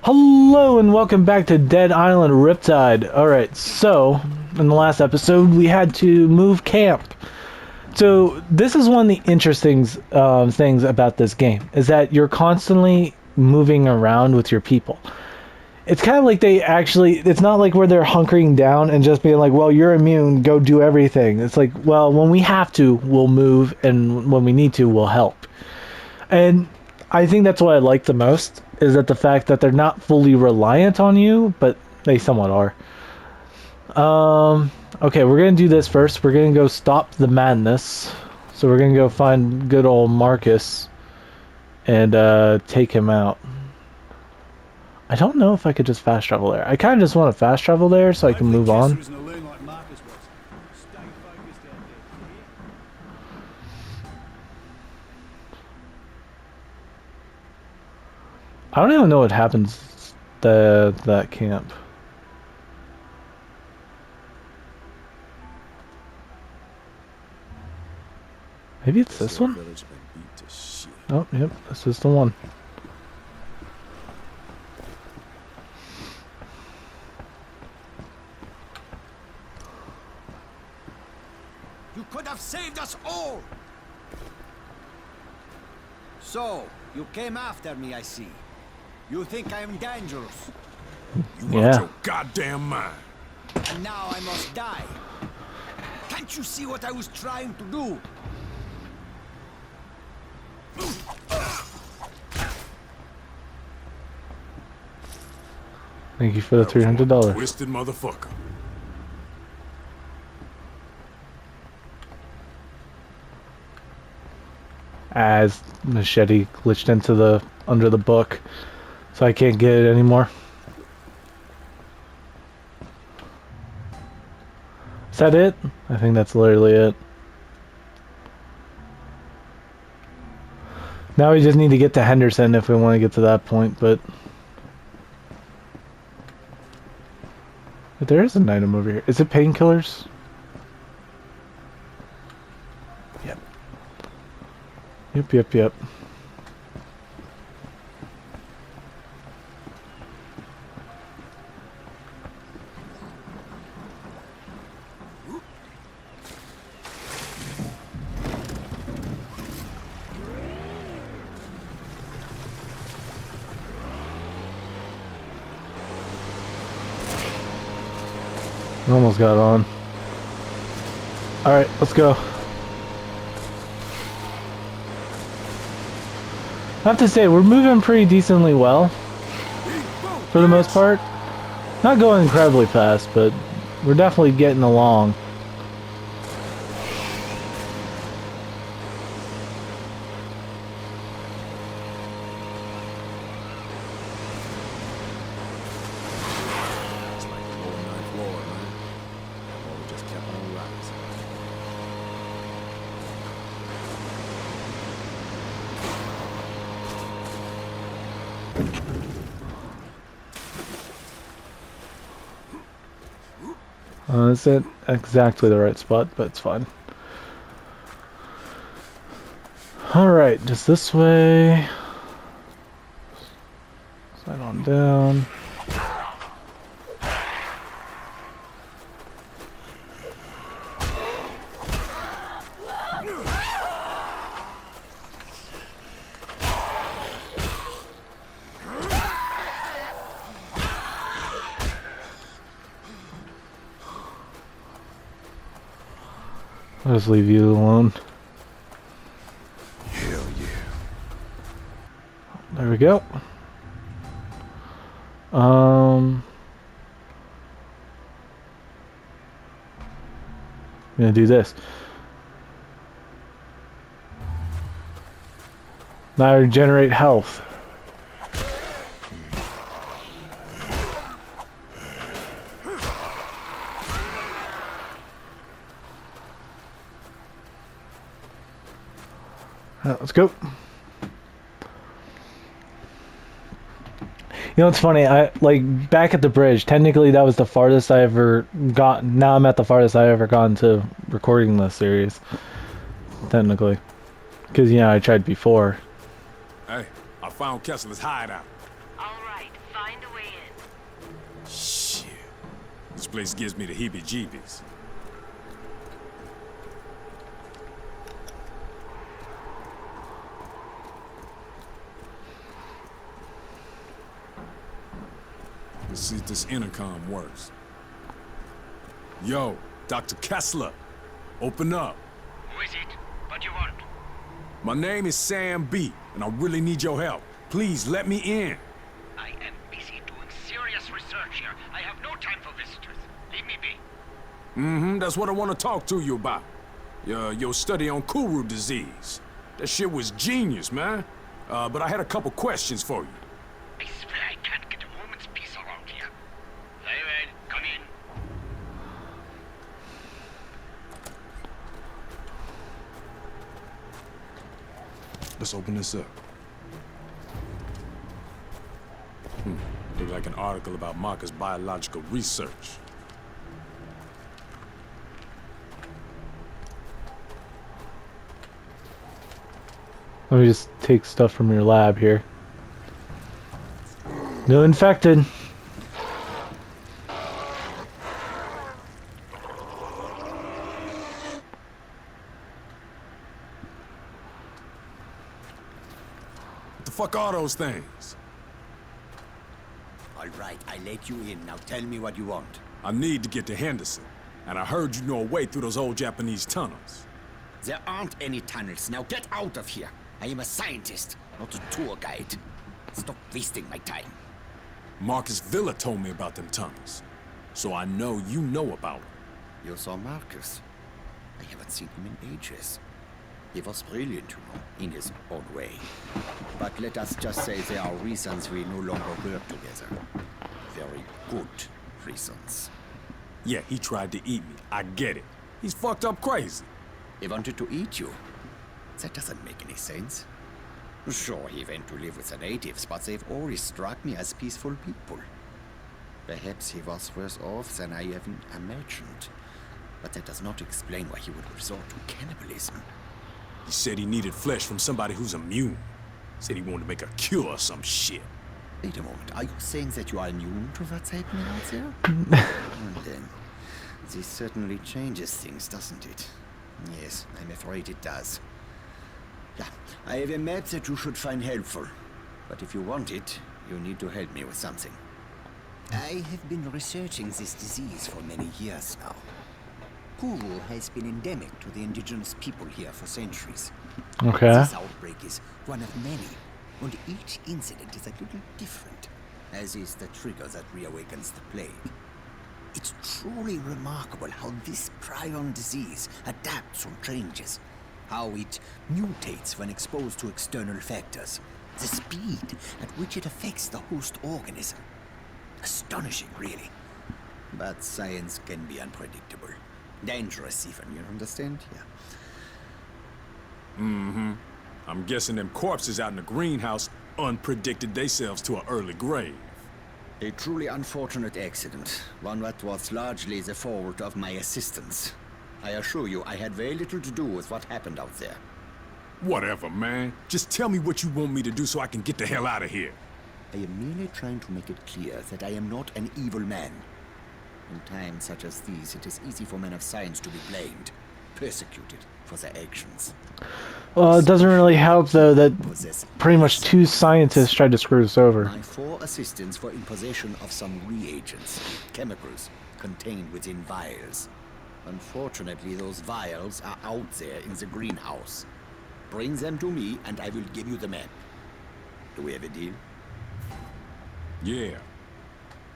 Hello and welcome back to Dead Island Riptide. Alright, so in the last episode we had to move camp. So this is one of the interesting things about this game, is that you're constantly moving around with your people. It's kind of like it's not like where they're hunkering down and just being like, well, you're immune, go do everything. It's like, well, when we have to, we'll move, and when we need to, we'll help. And I think that's what I like the most, is that the fact that they're not fully reliant on you, but they somewhat are. Okay, we're gonna do this first. We're gonna go stop the madness. So we're gonna go find good old Marcus and take him out. I don't know if I could just fast travel there. I kind of just want to fast travel there so I can move on. I don't even know what happens at that camp. Maybe it's this one? Oh, yep, this is the one. You could have saved us all! So, you came after me, I see. You think I am dangerous? You out your goddamn mind. And now I must die. Can't you see what I was trying to do? Thank you for the $300. Twisted motherfucker. As machete glitched into the under the book, so I can't get it anymore. Is that it? I think that's literally it. Now we just need to get to Henderson if we want to get to that point, but there is an item over here. Is it painkillers? Yep. Yep. Almost got on. Alright, let's go. I have to say, we're moving pretty decently well. For the most part. Not going incredibly fast, but we're definitely getting along. This isn't exactly the right spot, but it's fine. Alright, just this way. Slide on down. I'll just leave you alone. Hell yeah. There we go. I'm gonna do this. Now regenerate health. Let's go. You know, it's funny, I like back at the bridge, technically that was the farthest I ever got. Now I'm at the farthest I ever gotten to recording this series. Technically. Because, you know, I tried before. Hey, I found Kessler's hideout. All right, find This place gives me the heebie-jeebies. Let's see if this intercom works. Yo, Dr. Kessler, open up. Who is it? What do you want? My name is Sam B, and I really need your help. Please let me in. I am busy doing serious research here. I have no time for visitors. Leave me be. That's what I want to talk to you about. Your study on Kuru disease. That shit was genius, man. But I had a couple questions for you. I swear I can't get a moment's peace around here. Very well, come in. Let's open this up. Look like an article about Marcus' biological research. Let me just take stuff from your lab here. No infected. What the fuck are those things? All right, I let you in. Now tell me what you want. I need to get to Henderson, and I heard you know a way through those old Japanese tunnels. There aren't any tunnels. Now get out of here. I am a scientist, not a tour guide. Stop wasting my time. Marcus Villa told me about them tunnels, so I know you know about them. You saw Marcus. I haven't seen him in ages. He was brilliant, you know, in his own way. But let us just say there are reasons we no longer work together. Very good reasons. Yeah, he tried to eat me. I get it. He's fucked up crazy. He wanted to eat you. That doesn't make any sense. Sure, he went to live with the natives, but they've always struck me as peaceful people. Perhaps he was worse off than I even imagined. But that does not explain why he would resort to cannibalism. He said he needed flesh from somebody who's immune. Said he wanted to make a cure or some shit. Wait a moment, are you saying that you are immune to what's happening out there? Well then, this certainly changes things, doesn't it? Yes, I'm afraid it does. Yeah, I have a map that you should find helpful. But if you want it, you need to help me with something. I have been researching this disease for many years now. Kuru has been endemic to the indigenous people here for centuries. Okay. This outbreak is one of many, and each incident is a little different, as is the trigger that reawakens the plague. It's truly remarkable how this prion disease adapts and changes, how it mutates when exposed to external factors, the speed at which it affects the host organism. Astonishing, really. But science can be unpredictable. Dangerous even, you understand? Yeah. I'm guessing them corpses out in the greenhouse unpredicted themselves to an early grave. A truly unfortunate accident, one that was largely the fault of my assistants. I assure you, I had very little to do with what happened out there. Whatever, man. Just tell me what you want me to do so I can get the hell out of here. I am merely trying to make it clear that I am not an evil man. In times such as these, it is easy for men of science to be blamed, persecuted for their actions. Well, it doesn't really help, though, that Possess pretty much 2 scientists tried to screw us over. My 4 assistants were in possession of some reagents, chemicals, contained within vials. Unfortunately, those vials are out there in the greenhouse. Bring them to me, and I will give you the map. Do we have a deal? Yeah.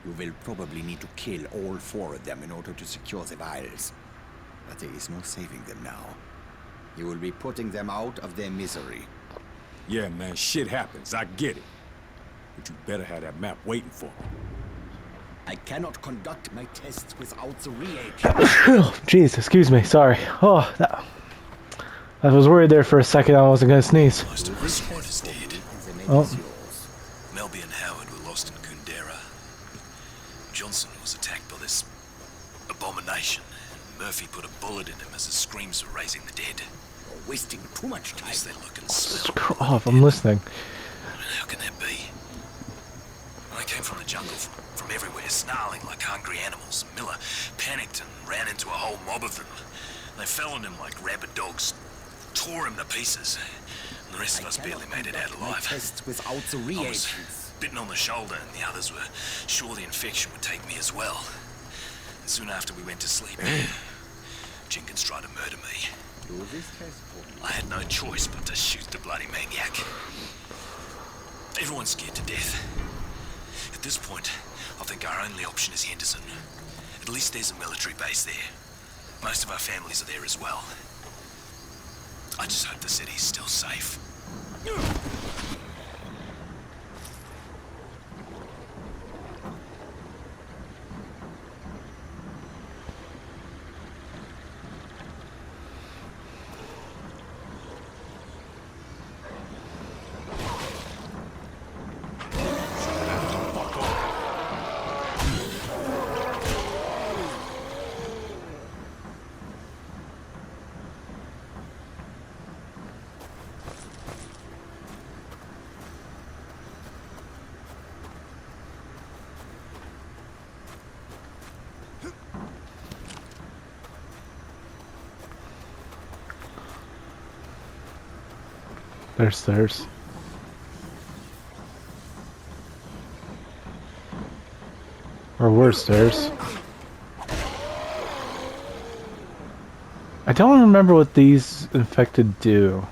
You will probably need to kill all 4 of them in order to secure the vials. But there is no saving them now. You will be putting them out of their misery. Yeah, man, shit happens. I get it. But you better have that map waiting for me. I cannot conduct my tests without the reagent. Jeez, excuse me. Sorry. Oh, I was worried there for a second I wasn't gonna sneeze. Most of our squad is dead. Oh. Melby and Howard were lost in Kundera. Johnson was attacked by this abomination. Murphy put a bullet in him as the screams were raising the dead. You're wasting too much At time. least they look and smell. Screw off, I'm listening. How can that be? They came from the jungle, from everywhere, snarling like hungry animals. Miller panicked and ran into a whole mob of them. They fell on him like rabid dogs, tore him to pieces. And the rest of us barely made it out alive. Tests without the I was reagents. bitten on the shoulder, and the others were sure the infection would take me as well. And soon after we went to sleep, Jenkins tried to murder me. Do this test for me. I had no choice but to shoot the bloody maniac. Everyone's scared to death. At this point, I think our only option is Henderson. At least there's a military base there. Most of our families are there as well. I just hope the city's still safe. There's stairs. Or were stairs. I don't remember what these infected do.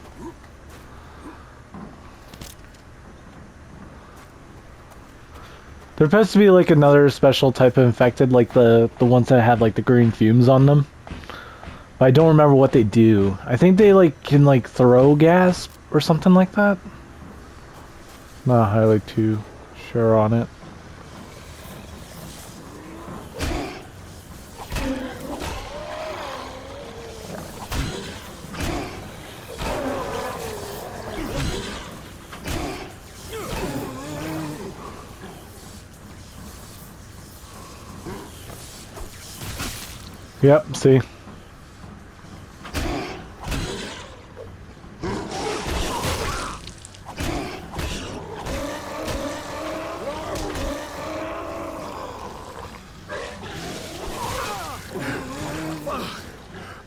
They're supposed to be like another special type of infected, like the ones that have like the green fumes on them. But I don't remember what they do. I think they like can like throw gas or something like that. Not highly too sure on it. Yep, see.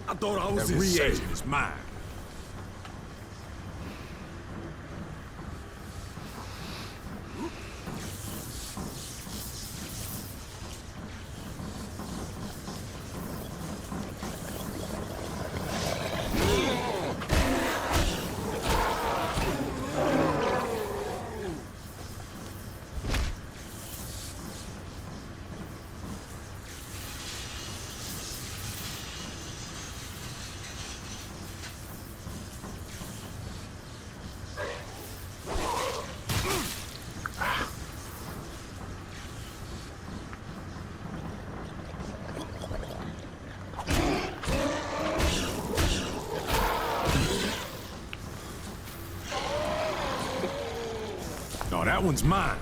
I thought I was that reagent is mine. No, that one's mine.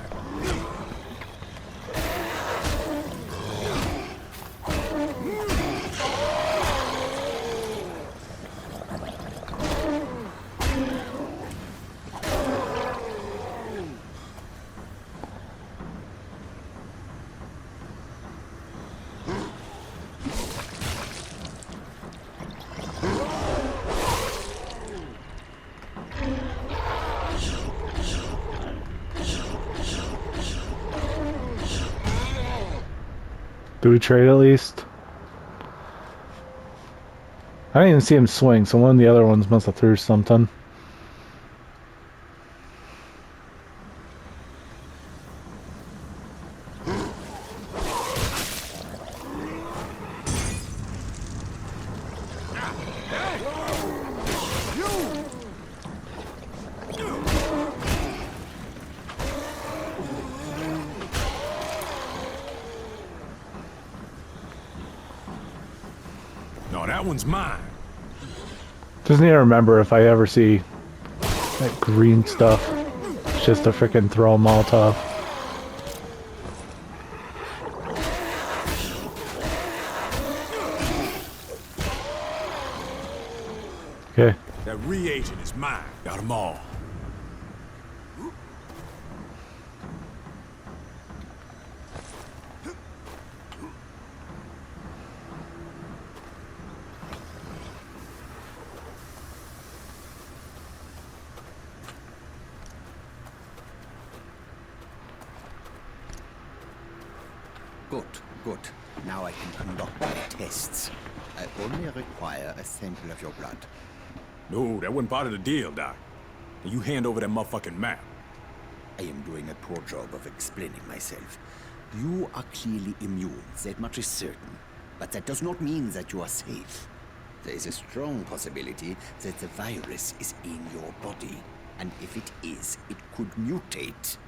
Do we trade at least? I didn't even see him swing, so one of the other ones must have threw something. No, that one's mine. Just need to remember if I ever see that green stuff, it's just to freaking throw a Molotov. Okay. That reagent is mine. Got them all. Good, good. Now I can conduct my tests. I only require a sample of your blood. No, that wasn't part of the deal, Doc. You hand over that motherfucking map. I am doing a poor job of explaining myself. You are clearly immune, that much is certain. But that does not mean that you are safe. There is a strong possibility that the virus is in your body. And if it is, it could mutate.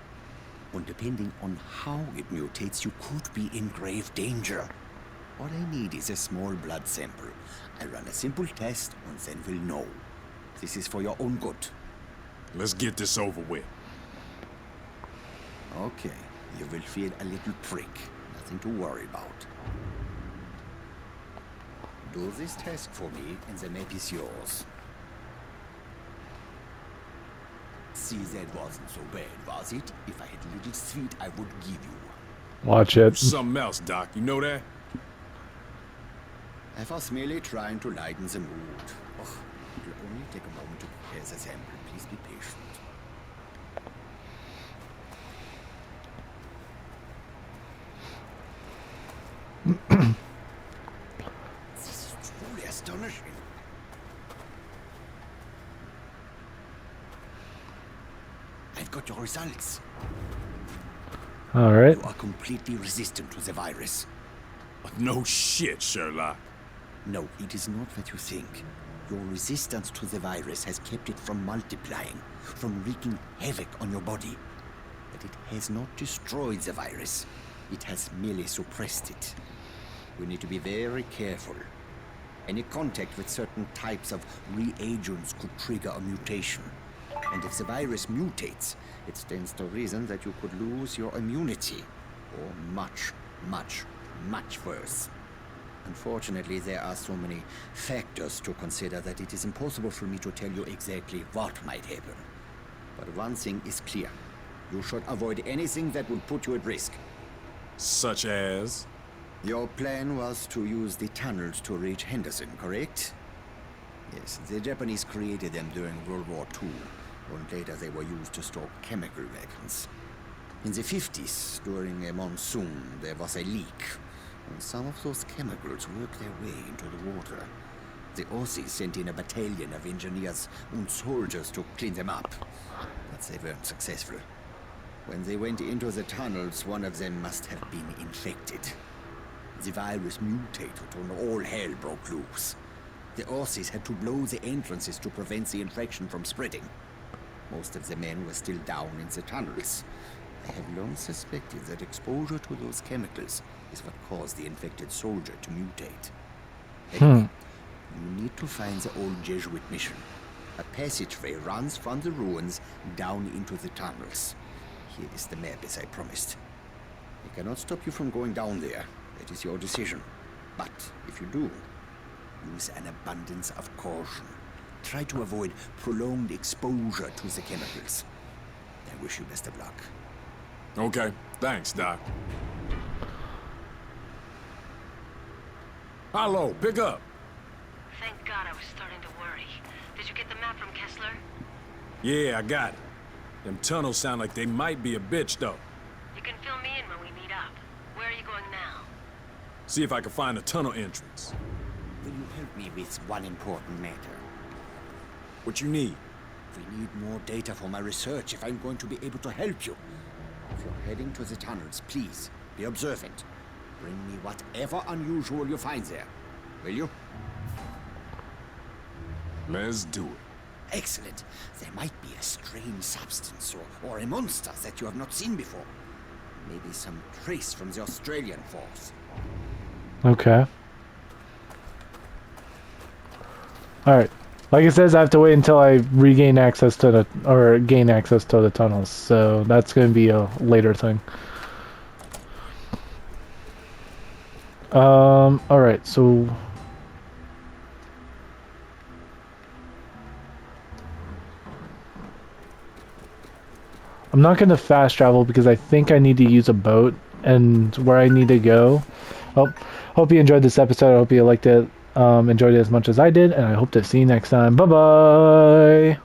And depending on how it mutates, you could be in grave danger. All I need is a small blood sample. I run a simple test and then we'll know. This is for your own good. Let's get this over with. Okay, you will feel a little prick. Nothing to worry about. Do this task for me and the map is yours. See, that wasn't so bad, was it? If I had a little sweet, I would give you one. Watch it. Something else, Doc. You know that? I was merely trying to lighten the mood. Oh, it will only take a moment to prepare the sample. Please be patient. This is truly astonishing. I've got your results. All right. You are completely resistant to the virus. No shit, Sherlock. No, it is not what you think. Your resistance to the virus has kept it from multiplying, from wreaking havoc on your body. But it has not destroyed the virus. It has merely suppressed it. You need to be very careful. Any contact with certain types of reagents could trigger a mutation. And if the virus mutates, it stands to reason that you could lose your immunity. Or much, much, much worse. Unfortunately, there are so many factors to consider that it is impossible for me to tell you exactly what might happen. But one thing is clear. You should avoid anything that would put you at risk. Such as? Your plan was to use the tunnels to reach Henderson, correct? Yes, the Japanese created them during World War II, and later they were used to store chemical weapons. In the 50s, during a monsoon, there was a leak. And some of those chemicals worked their way into the water. The Aussies sent in a battalion of engineers and soldiers to clean them up. But they weren't successful. When they went into the tunnels, one of them must have been infected. The virus mutated and all hell broke loose. The Aussies had to blow the entrances to prevent the infection from spreading. Most of the men were still down in the tunnels. I have long suspected that exposure to those chemicals is what caused the infected soldier to mutate. Anyway, you need to find the old Jesuit mission. A passageway runs from the ruins down into the tunnels. Here is the map, as I promised. I cannot stop you from going down there. That is your decision. But if you do, use an abundance of caution. Try to avoid prolonged exposure to the chemicals. I wish you best of luck. Okay, thanks, Doc. Hello, pick up. Thank God I was starting to worry. Did you get the map from Kessler? Yeah, I got it. Them tunnels sound like they might be a bitch, though. You can fill me in when we meet up. Where are you going now? See if I can find a tunnel entrance. Will you help me with one important matter? What you need? We need more data for my research if I'm going to be able to help you. If you're heading to the tunnels, please be observant. Bring me whatever unusual you find there. Will you? Let's do it. Excellent. There might be a strange substance or a monster that you have not seen before. Maybe some trace from the Australian force. Okay. Alright. Like it says, I have to wait until I regain access to the, or gain access to the tunnels. So that's going to be a later thing. Alright, so... I'm not going to fast travel because I think I need to use a boat and where I need to go. Well, hope you enjoyed this episode. I hope you liked it, enjoyed it as much as I did, and I hope to see you next time. Bye-bye!